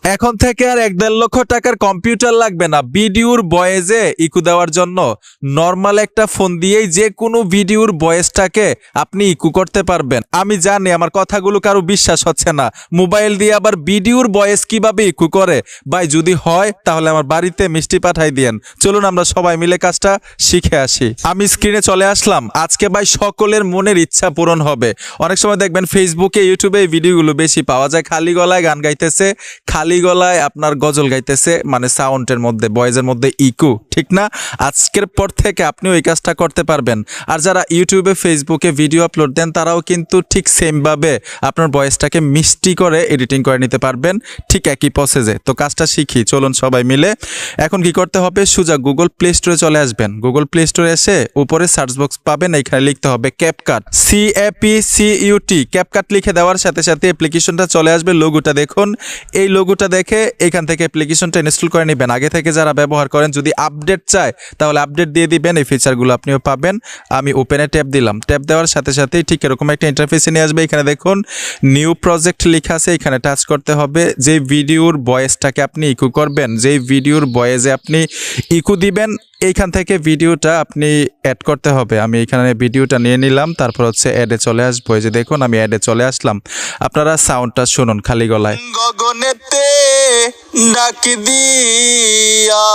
এখন থেকে আর 1.5 লক্ষ টাকার কম্পিউটার লাগবে না ভিডিওর ভয়েসে ইকো দেওয়ার জন্য। নর্মাল একটা ফোন দিয়েই যে কোনো ভিডিওর ভয়েসটাকে আপনি ইকো করতে পারবেন। আমি জানি আমার কথাগুলো কারো বিশ্বাস হচ্ছে না, মোবাইল দিয়ে আবার ভিডিওর ভয়েস কিভাবে ইকো করে। ভাই যদি হয় তাহলে আমার বাড়িতে মিষ্টি পাঠাই দিয়েন, চলুন আমরা সবাই মিলে কাজটা শিখে আসি। আমি স্ক্রিনে চলে আসলাম। আজকে ভাই সকলের মনের ইচ্ছা পূরণ হবে। অনেক সময় দেখবেন ফেসবুকে ইউটিউবে এই ভিডিওগুলো বেশি পাওয়া যায়, খালি গলায় গান গাইতেছে, খালি গলায় আপনার গজল গাইতেছে, মানে সাউন্ডের মধ্যে ভয়েসের মধ্যে ইকো, ঠিক না? আজকের পর থেকে আপনিও এই কাজটা করতে পারবেন। আর যারা ইউটিউবে ফেসবুকে ভিডিও আপলোড দেন তারাও কিন্তু ঠিক সেমভাবে আপনার ভয়েসটাকে মিষ্টি করে এডিটিং করে নিতে পারবেন, ঠিক একই প্রসেসে। তো কাজটা শিখি, চলুন সবাই মিলে। এখন কি করতে হবে, সোজা গুগল প্লে স্টোরে চলে আসবেন। গুগল প্লে স্টোরে এসে উপরে সার্চ বক্স পাবেন, এখানে লিখতে হবে ক্যাপকাট, CAPCUT। ক্যাপকাট লিখে দেওয়ার সাথে সাথে অ্যাপ্লিকেশনটা চলে আসবে। লোগোটা দেখুন, এই লোগোটা দেখে এখান থেকে অ্যাপ্লিকেশনটা ইনস্টল করে নেবেন। আগে থেকে যারা ব্যবহার করেন যদি আপডেট চায় তাহলে আপডেট দিয়ে দিবেন, এই ফিচারগুলো আপনিও পাবেন। আমি ওপেনে ট্যাপ দিলাম, ট্যাপ দেওয়ার সাথে সাথেই ঠিক এরকম একটা ইন্টারফেসে নিয়ে আসবে। এখানে দেখুন নিউ প্রজেক্ট লেখা আছে, এখানে টাচ করতে হবে। যে ভিডিওর ভয়েসটাকে আপনি ইকো করবেন, যেই ভিডিওর ভয়েসে আপনি ইকো দিবেন, এইখান থেকে ভিডিওটা আপনি অ্যাড করতে হবে। আমি এখানে ভিডিওটা নিয়ে নিলাম, তারপর হচ্ছে অ্যাডে চলে আসবো। এই যে দেখুন আমি অ্যাডে চলে আসলাম। আপনারা সাউন্ডটা শুনুন খালি গলায়। গগনেতে ডাক দিয়া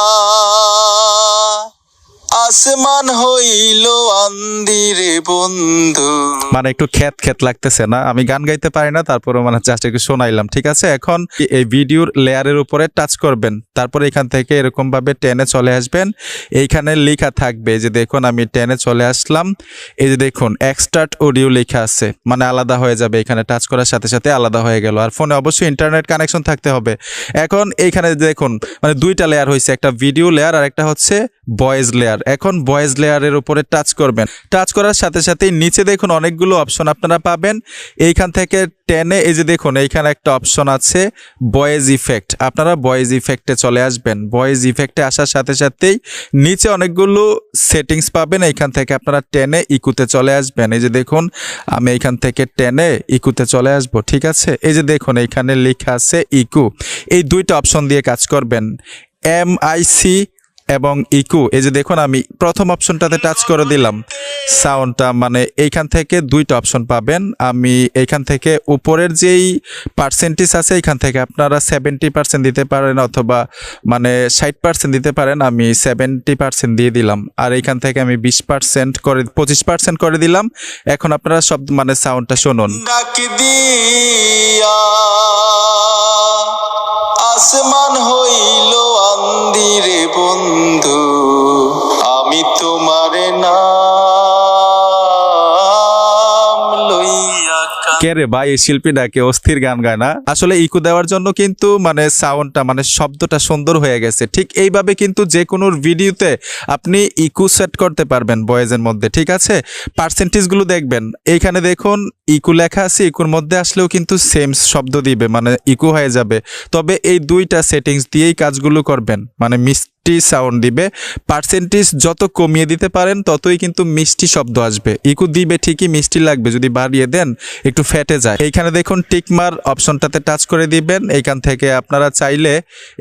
আসমান হইল আন্দিরে বন্ধু। মানে একটু খ্যাত খ্যাত লাগতেছে না? আমি গান গাইতে পারি না, তারপরে মানে জাস্ট একটু শোনাইলাম, ঠিক আছে? এখন এই ভিডিওর লেয়ারের উপরে টাচ করবেন, তারপরে এখান থেকে এরকম ভাবে টেনে চলে আসবেন। এইখানে লেখা থাকবে, যে দেখুন আমি টেনে চলে আসলাম। এই যে দেখুন এক্সট্রাক্ট অডিও লেখা আছে, মানে আলাদা হয়ে যাবে। এখানে টাচ করার সাথে সাথে আলাদা হয়ে গেল। আর ফোনে অবশ্যই ইন্টারনেট কানেকশন থাকতে হবে। এখন এইখানে দেখুন মানে দুইটা লেয়ার হয়েছে, একটা ভিডিও লেয়ার আর একটা হচ্ছে ভয়েস লেয়ার। এখন ভয়েস লেয়ারের উপরে টাচ করবেন, টাচ করার সাথে সাথে নিচে দেখুন অনেকগুলো অপশন আপনারা পাবেন। এইখান থেকে টেনে এই যে দেখুন এইখানে একটা অপশন আছে ভয়েস ইফেক্ট, আপনারা ভয়েস ইফেক্টে চলে আসবেন। ভয়েস ইফেক্টে আসার সাথে সাথেই নিচে অনেকগুলো সেটিংস পাবেন, এইখান থেকে আপনারা টেনে ইকুতে চলে আসবেন। এই যে দেখুন আমি এইখান থেকে টেনে ইকুতে চলে আসব, ঠিক আছে? এই যে দেখুন এইখানে লেখা আছে ইকু, এই দুইটা অপশন দিয়ে কাজ করবেন, MIC এবং ইকো। এই যে দেখুন আমি প্রথম অপশনটাতে টাচ করে দিলাম, সাউন্ডটা মানে এইখান থেকে দুইটা অপশন পাবেন। আমি এইখান থেকে উপরের যেই পার্সেন্টেজ আছে এখান থেকে আপনারা 70% দিতে পারেন অথবা মানে 60% দিতে পারেন। আমি 70% দিয়ে দিলাম। আর এইখান থেকে আমি 20% করে 25% করে দিলাম। এখন আপনারা সব মানে সাউন্ডটা শুনুন। ডাক দিয়া আসমান হইল আন্দিরে বন্ধু, আমি তোমারে নাম লইয়া। কে রে ভাই, এই শিল্পীটাকে অস্থির গান গায় না? আসলে ইকো দেওয়ার জন্য কিন্তু মানে সাউন্ডটা মানে শব্দটা সুন্দর হয়ে গেছে। ঠিক এইভাবে কিন্তু যে কোনো ভিডিওতে আপনি ইকো সেট করতে পারবেন ভয়েসের মধ্যে, ঠিক আছে? পার্সেন্টেজগুলো দেখবেন, এইখানে দেখুন ইকো লেখা আছে, ইকোর মধ্যে আসলেও কিন্তু সেম শব্দ দিবে, মানে ইকো হয়ে যাবে। তবে এই দুইটা সেটিংস দিয়েই কাজগুলো করবেন, মানে মিষ্টি সাউন্ড দিবে। পার্সেন্টেজ যত কমিয়ে দিতে পারেন ততই কিন্তু মিষ্টি শব্দ আসবে। ইকো দিবে ঠিকই, মিষ্টি লাগবে। যদি বাড়িয়ে দেন একটু ফেটে যায়। এইখানে দেখুন টিকমার অপশনটাতে টাচ করে দিবেন। এইখান থেকে আপনারা চাইলে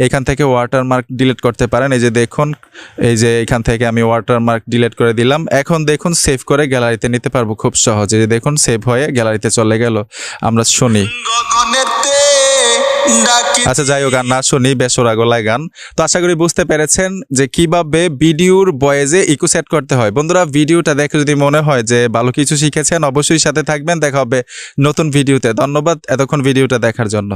এইখান থেকে ওয়াটারমার্ক ডিলিট করতে পারেন। এই যে দেখুন এই যে এইখান থেকে আমি ওয়াটারমার্ক ডিলিট করে দিলাম। এখন দেখুন সেভ করে গ্যালারিতে নিতে পারবো খুব সহজে। যে দেখুন সেভ হয়ে গ্যালারিতে চলে গেল। আমরা শুনি। গগনেতে ডাকি। আচ্ছা যাই হোক, গান না শুনি, বেসরা গলায় গান। তো আশা করি বুঝতে পেরেছেন যে কিভাবে ভিডিওর ভয়েসে ইকো সেট করতে হয়। বন্ধুরা ভিডিওটা দেখে যদি মনে হয় যে ভালো কিছু শিখেছেন অবশ্যই সাথে থাকবেন। দেখা হবে নতুন ভিডিওতে। ধন্যবাদ এতক্ষণ ভিডিওটা দেখার জন্য।